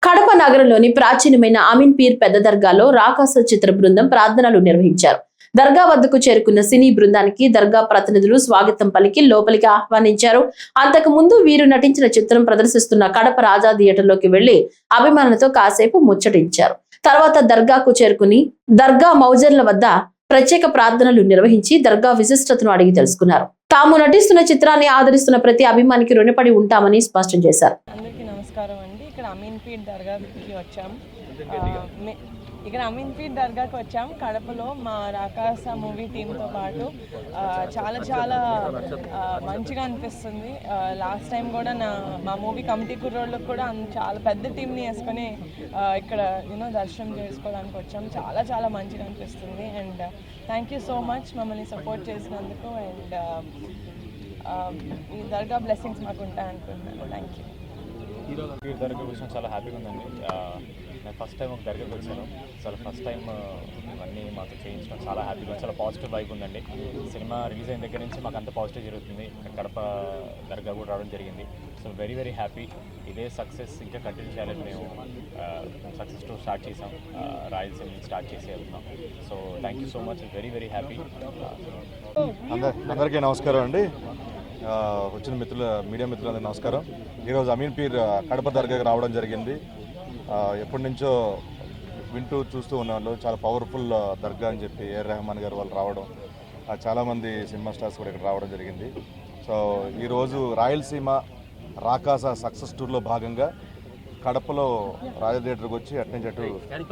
కడప నగరంలోని ప్రాచీనమైన అమీన్ పీర్ పెద్ద దర్గాలో రాకాస చిత్ర బృందం ప్రార్థనలు నిర్వహించారు. దర్గా వద్దకు చేరుకున్న సినీ బృందానికి దర్గా ప్రతినిధులు స్వాగతం పలికి లోపలికి ఆహ్వానించారు. అంతకు ముందు వీరు నటించిన చిత్రం ప్రదర్శిస్తున్న కడప రాజా థియేటర్లోకి వెళ్లి అభిమానులతో కాసేపు ముచ్చటించారు. తర్వాత దర్గాకు చేరుకుని దర్గా మౌజర్ల వద్ద ప్రత్యేక ప్రార్థనలు నిర్వహించి దర్గా విశిష్టతను అడిగి తెలుసుకున్నారు. తాము నటిస్తున్న చిత్రాన్ని ఆదరిస్తున్న ప్రతి అభిమానికి రుణపడి ఉంటామని స్పష్టం చేశారు. నమస్కారం అండి. ఇక్కడ అమీన్ పీర్ దర్గాకి వచ్చాం. దర్గాకి వచ్చాం కడపలో మా రాకాస మూవీ టీంతో పాటు. చాలా మంచిగా అనిపిస్తుంది. లాస్ట్ టైం కూడా మా మూవీ కమిటీ కుర్రోళ్ళకు కూడా చాలా పెద్ద టీంని వేసుకొని ఇక్కడ దర్శనం చేసుకోవడానికి వచ్చాం. చాలా మంచిగా అనిపిస్తుంది. And thank you so much మమ్మల్ని సపోర్ట్ చేసినందుకు. అండ్ ఈ దర్గా బ్లెస్సింగ్స్ మాకు ఉంటాయనుకుంటున్నాను. Thank you. దర్గా విషయం చాలా హ్యాపీగా ఉందండి. నేను ఫస్ట్ టైం ఒక దర్గాకి వచ్చాను. ఫస్ట్ టైం ఇవన్నీ మాతో చేయించడం చాలా హ్యాపీగా, చాలా పాజిటివ్ వైబ్ ఉందండి. సినిమా రిలీజ్ అయిన దగ్గర నుంచి మాకు అంత పాజిటివ్ జరుగుతుంది. కడప దర్గా కూడా రావడం జరిగింది. So very happy. ఇదే సక్సెస్ ఇంకా కంటిన్యూ చేయాలని మేము సక్సెస్తో స్టార్ట్ చేసాం. రాయలసీమ నుంచి స్టార్ట్ చేసి వెళ్తున్నాం. So thank you so much. Very happy. అందరికీ నమస్కారం అండి. వచ్చిన మీడియా మిత్రులందరికీ నమస్కారం. ఈరోజు అమీన్ పీర్ కడప దర్గాకి రావడం జరిగింది. ఎప్పటి నుంచో వింటూ చూస్తూ ఉన్నాను. చాలా పవర్ఫుల్ దర్గా అని చెప్పి ఏఆర్ రెహమాన్ గారు వాళ్ళు రావడం, చాలామంది సినిమా స్టార్స్ కూడా ఇక్కడ రావడం జరిగింది. సో ఈరోజు రాయలసీమ రాకాస సక్సెస్ టూర్లో భాగంగా కడపలో రాజా థియేటర్కి వచ్చి అటు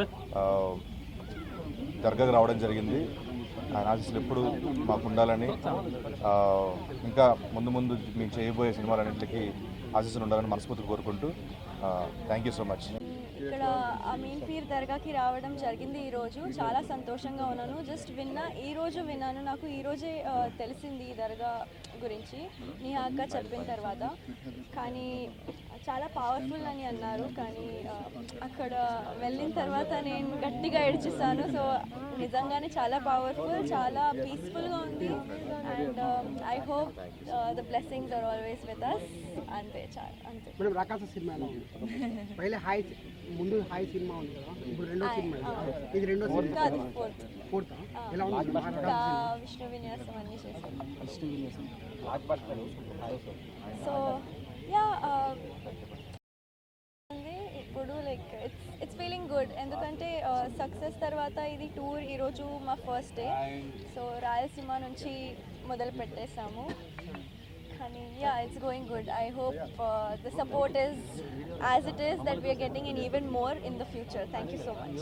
దర్గాకి రావడం జరిగింది. ఆయన ఆశీస్సులు ఎప్పుడు మాకు ఉండాలని, ఇంకా ముందు మేము చేయబోయే సినిమాలన్నింటికి ఆశీస్సులు ఉండాలని మనస్ఫూర్తిగా కోరుకుంటూ థ్యాంక్ యూ సో మచ్. ఇక్కడ అమీన్ పీర్ దర్గాకి రావడం జరిగింది. ఈరోజు చాలా సంతోషంగా ఉన్నాను. జస్ట్ ఈరోజు విన్నాను. నాకు ఈరోజే తెలిసింది ఈ దర్గా గురించి నిహా అక్క చెప్పిన తర్వాత. కానీ చాలా పవర్ఫుల్ అని అన్నారు. కానీ అక్కడ వెళ్ళిన తర్వాత నేను గట్టిగా ఏడ్చేసాను. సో నిజంగానే చాలా పవర్ఫుల్, చాలా పీస్ఫుల్గా ఉంది. And I hope the blessings are always with us. అంతే మేడం, రాకాస సినిమా పైలే ముందు హాయ్ సినిమా ఉంది కదా, ఇప్పుడు రెండో సినిమా. ఇది రెండో సినిమా కాదు, ఫోర్త్. ఎలా ఉంది? విష్ణు విన్యాసం అన్నీ చేశాను. సో ఇప్పుడు ఇట్స్ ఫీలింగ్ గుడ్. ఎందుకంటే సక్సెస్ తర్వాత ఇది టూర్ ఈరోజు మా ఫస్ట్ డే. సో రాయలసీమ నుంచి మొదలు పెట్టేసాము. కానీ it's going good. I hope the support is as it is that we are getting and even more in the future. Thank you so much.